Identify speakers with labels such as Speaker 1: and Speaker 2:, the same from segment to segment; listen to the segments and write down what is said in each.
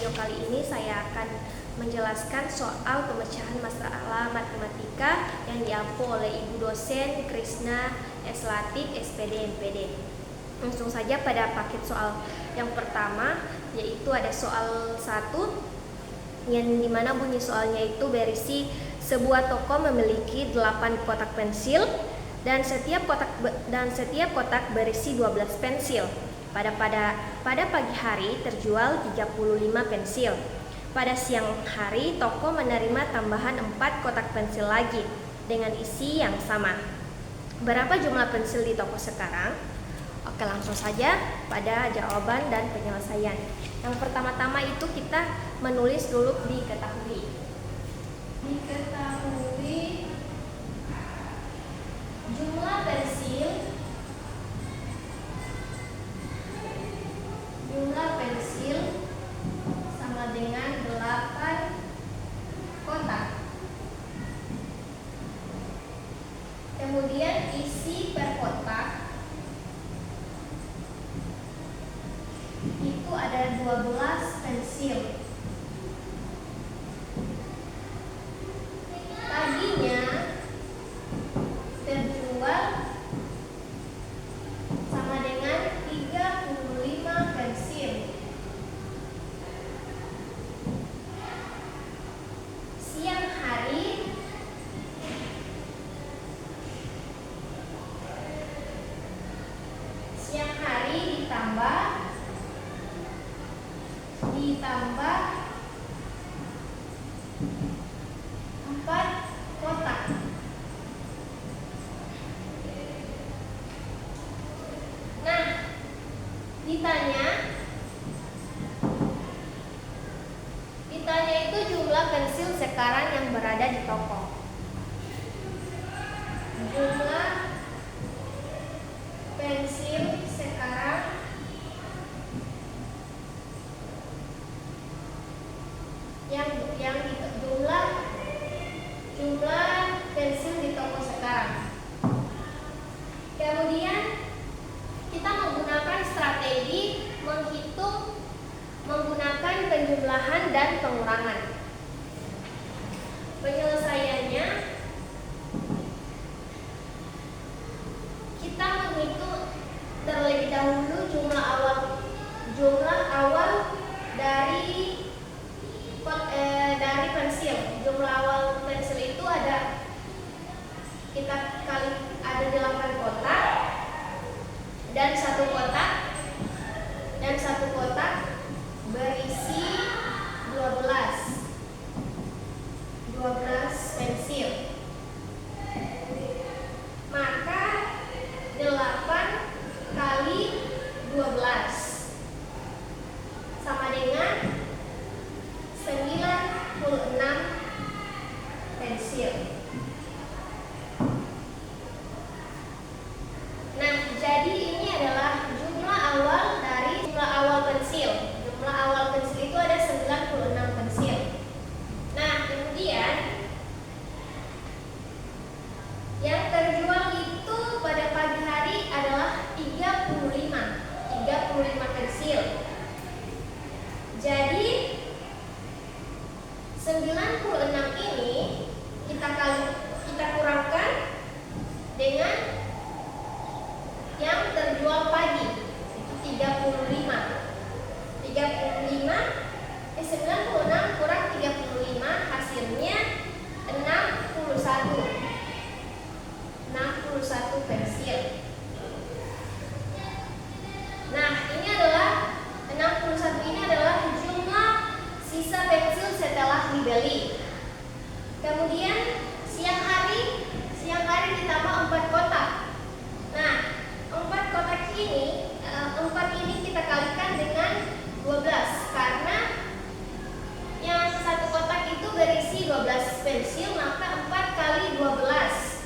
Speaker 1: video kali ini saya akan menjelaskan soal pemecahan masalah matematika yang diampu oleh Ibu dosen Krisna S. Latif, SPD, MPD. Langsung saja pada paket soal yang pertama, yaitu ada soal 1 yang dimana bunyi soalnya itu berisi sebuah toko memiliki 8 kotak pensil dan setiap kotak berisi 12 pensil. Pada pagi hari terjual 35 pensil. Pada siang hari toko menerima tambahan 4 kotak pensil lagi dengan isi yang sama. Berapa jumlah pensil di toko sekarang? Oke, langsung saja pada jawaban dan penyelesaian. Yang pertama-tama itu kita menulis dulu diketahui. Diketahui jumlah pensil sama dengan 8 kotak. Kemudian isi per kotak itu ada 12 pensil. Paginya terjual sama dengan 35 pensil. Siang hari ditambah 4 kotak. Nah, ditanya itu jumlah pensil sekarang yang berada di toko. Jumlah pensil sekarang jumlah pensil di toko sekarang. Kemudian kita menggunakan strategi menghitung menggunakan penjumlahan dan pengurangan. Penyelesaiannya kita menghitung terlebih dahulu jumlah awal dari pensil. Jumlah awal pensil itu ada 8 kotak dan satu kotak berisi 12 pensil. Maka 8 kali 12 sama dengan 96 pensil. Nah, jadi ini adalah jumlah awal pensil. Jumlah awal pensil itu ada 96 pensil. Nah, kemudian yang terjual itu pada pagi hari adalah 35 pensil. Jadi 96 ini kita kurangkan dengan yang terjual pagi, itu 96 kurang 35 hasilnya 61 pensil. Nah, 61 ini adalah jumlah sisa pensil setelah dibeli. Kemudian siang hari ditambah 4 kotak. Nah, 4 kotak ini, 4 ini kita kalikan dengan 12 karena yang satu kotak itu berisi 12 pensil, maka 4 kali 12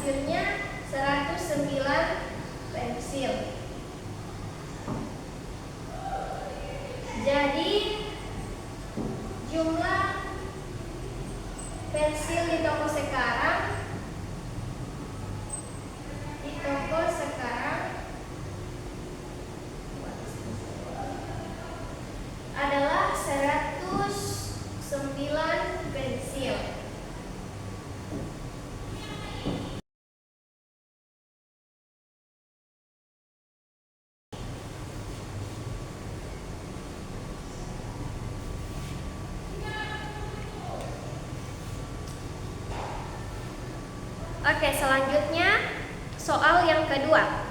Speaker 1: hasilnya 109 pensil. Jadi jumlah pensil di toko sekarang adalah 109 pensil. Oke, selanjutnya soal yang kedua.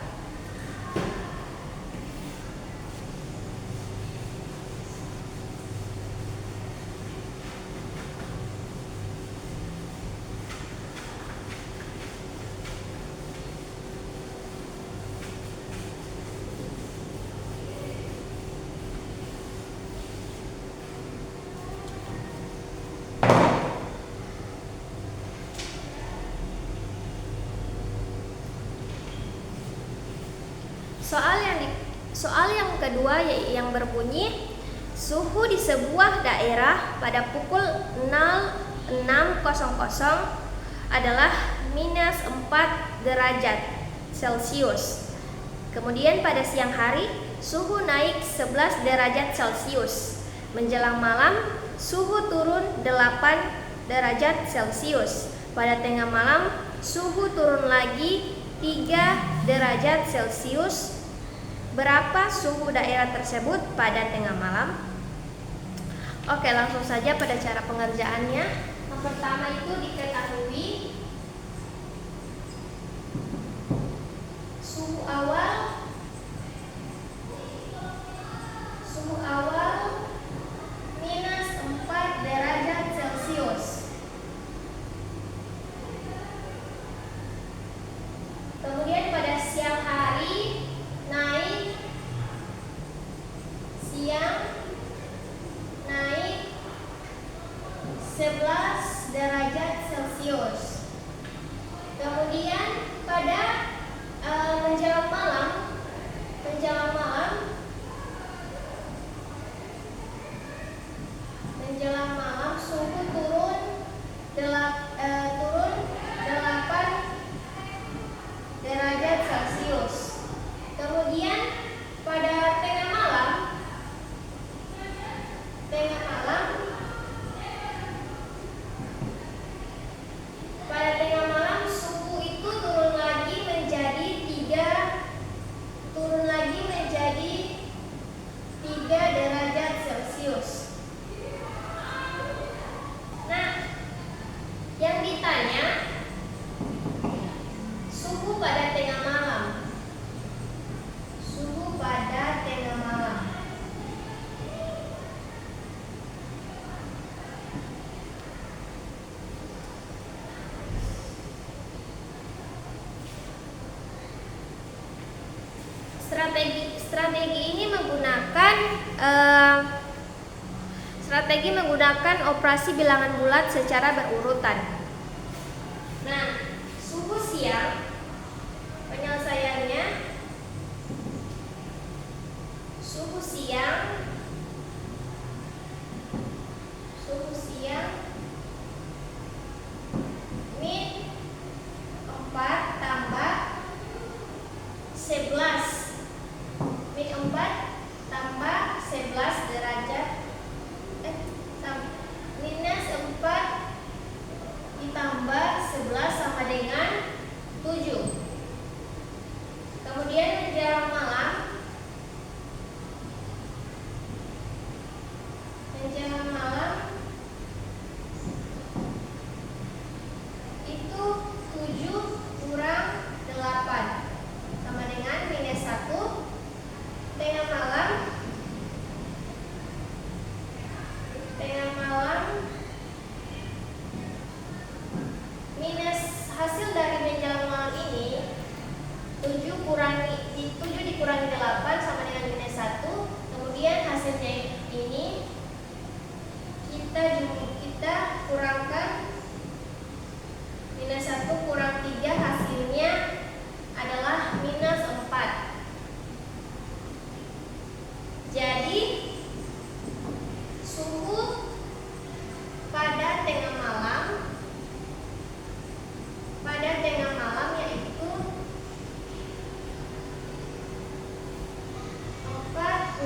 Speaker 1: Soal yang kedua yang berbunyi suhu di sebuah daerah pada pukul 06.00 adalah minus 4 derajat Celcius. Kemudian pada siang hari suhu naik 11 derajat Celcius. Menjelang malam suhu turun 8 derajat Celcius. Pada tengah malam suhu turun lagi 3 derajat Celcius. Berapa suhu daerah tersebut pada tengah malam? Oke, langsung saja pada cara pengerjaannya. Yang pertama itu diketahui suhu awal minus 4 derajat Celcius. Kemudian pada siang hari naik 11 derajat Celcius. Kemudian pada menjelang malam suhu turun 8 derajat Celcius. Kemudian pada tengah malam suhu itu turun lagi menjadi 3 derajat Celcius. Nah, yang ditanya suhu pada tengah malam. Strategi menggunakan operasi bilangan bulat secara berurutan. Nah, suhu siang penyelesaiannya min 4 tambah 11 derajat minus 4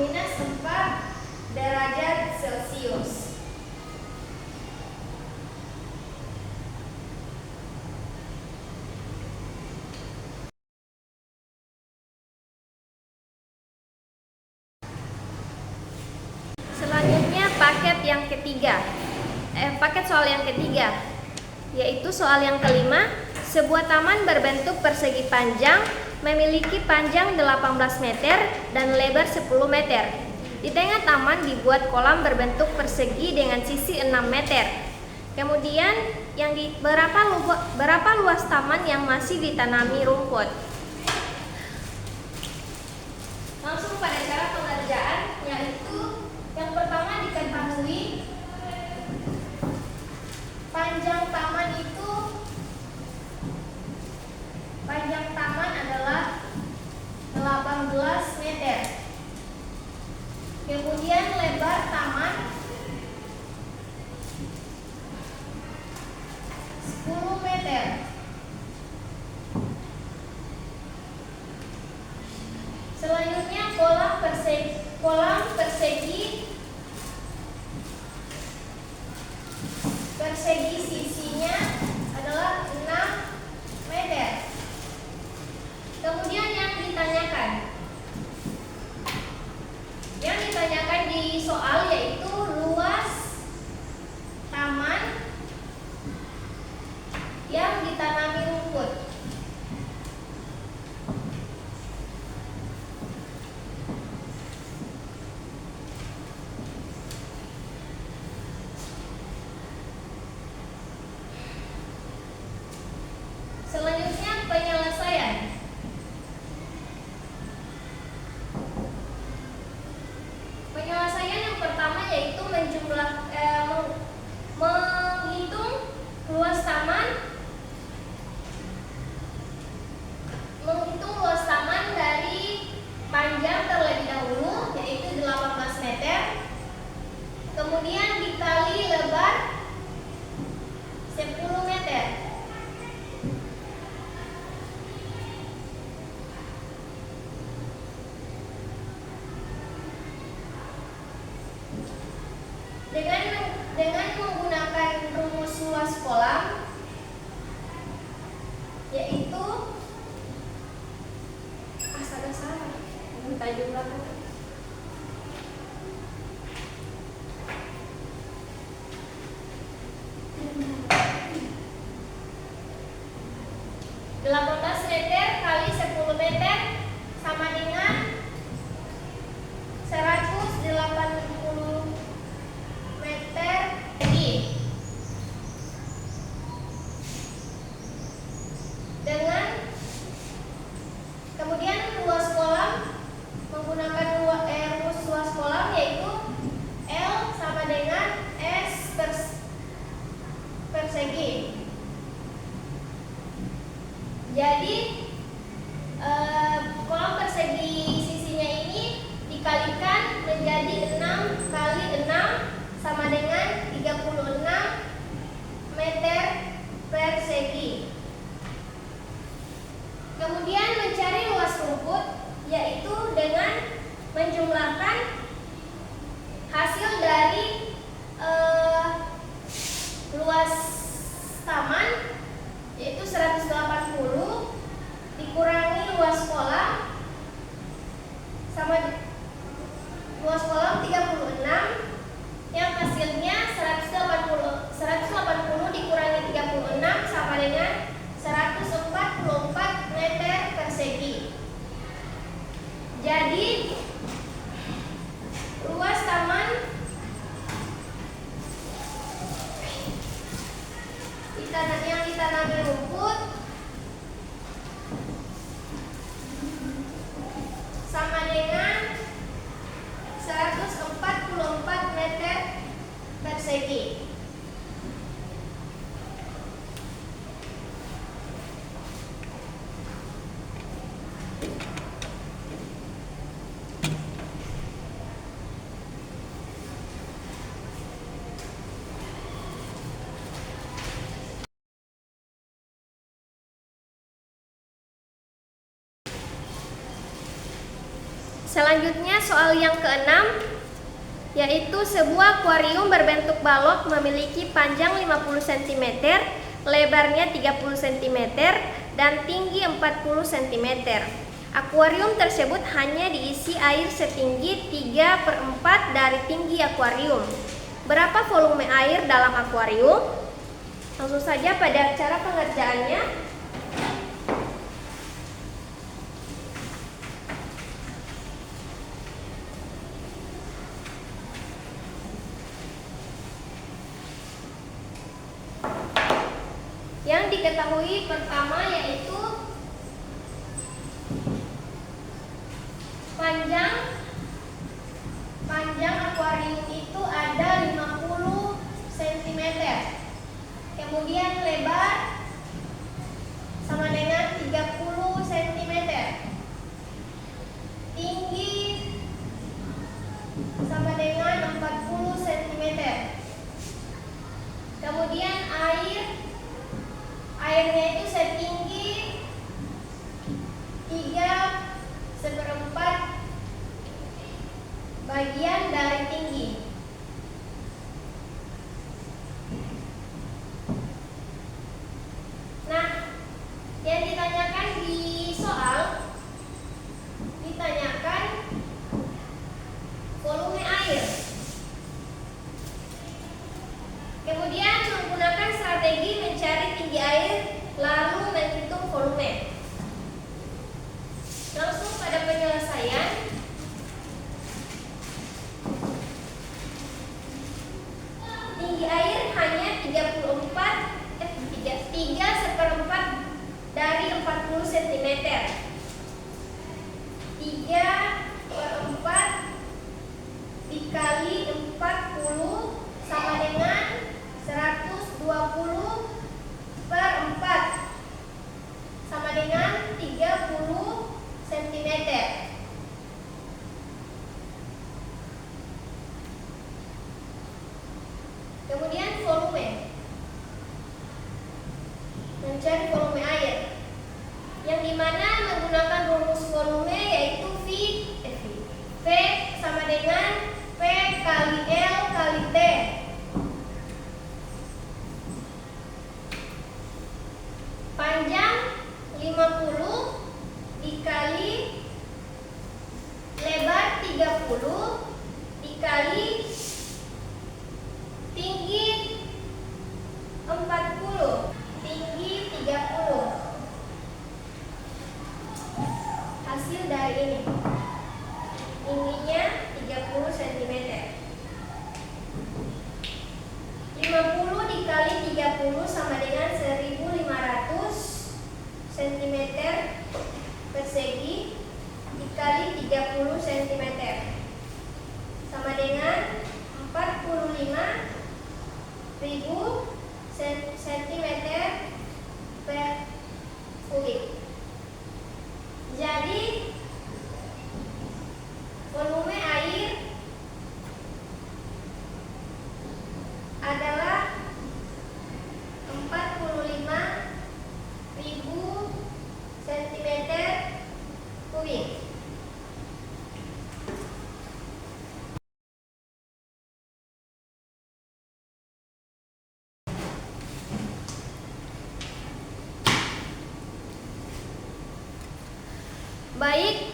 Speaker 1: minus 4 derajat Celcius. Selanjutnya paket soal yang ketiga, yaitu soal yang kelima. Sebuah taman berbentuk persegi panjang memiliki panjang 18 meter dan lebar 10 meter. Di tengah taman dibuat kolam berbentuk persegi dengan sisi 6 meter. Kemudian berapa luas taman yang masih ditanami rumput? Langsung pada cara pengerjaan, yaitu yang pertama diketahui panjang taman adalah 18 meter. Kemudian lebar taman 10 meter. Selanjutnya kolam persegi sisinya adalah 6 meter. Kemudian yang ditanyakan di soal yaitu luas taman yang ditanami rumput. Selanjutnya penyelesaian. Penyelesaian yang pertama yaitu menghitung luas taman dari panjang terlebih dahulu, yaitu 18 meter. Kemudian dikali lebar 10 meter. Dengan menggunakan rumus luas kolam, yaitu minta jumlah 18 meter kali 10 meter sama dengan 180 meter persegi. Kemudian luas kolam menggunakan rumus luas kolam yaitu L sama dengan S persegi. Jadi kolam persegi sisinya ini dikalikan menjadi 6 kali 6 sama dengan 36 meter persegi. Kemudian mencari luas rumput yaitu dengan menjumlahkan hasil dari luas taman yaitu 180 dikurangi luas kolam sama luas kolam 36, yang hasilnya 180 dikurangi 36 sama dengan 144 meter persegi. Jadi luas taman Selanjutnya soal yang keenam, yaitu sebuah akuarium berbentuk balok memiliki panjang 50 cm, lebarnya 30 cm, dan tinggi 40 cm. Akuarium tersebut hanya diisi air setinggi 3/4 dari tinggi akuarium. Berapa volume air dalam akuarium? Langsung saja pada cara pengerjaannya. Yang diketahui pertama yaitu panjang akuarium itu ada 50 cm. Kemudian lebar sama dengan 30 cm. Tinggi sama dengan 40 cm. Kemudian airnya itu setinggi 3/4 bagian dari tinggi. Nah, yang ditanyakan di soal ditanyakan volume air. Kemudian menggunakan strategi mencari tinggi air lalu menghitung volume. Langsung pada penyelesaian. Tinggi air hanya 3/4 dari 40 cm. 3/4 dikali 40 sama dengan 120/4 sama dengan 30 cm. Kemudian volume. Mencari volume air. Yang dimana menggunakan rumus volume yaitu V sama dengan P kali L kali T. Panjang 50 dikali lebar 30 dikali tinggi 40, tinggi 30. Hasil dari ini, tingginya 30 cm. 50 dikali 30 sama dengan 1500 cm persegi dikali 30 cm sama dengan 45.000 cm per kubik. Jadi volume air adalah 45.000 cm kubik. Baik,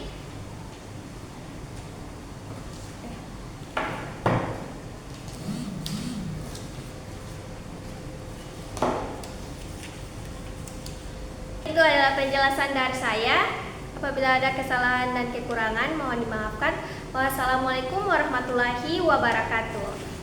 Speaker 1: itu adalah penjelasan dari saya. Apabila ada kesalahan dan kekurangan mohon dimaafkan. Wassalamualaikum warahmatullahi wabarakatuh.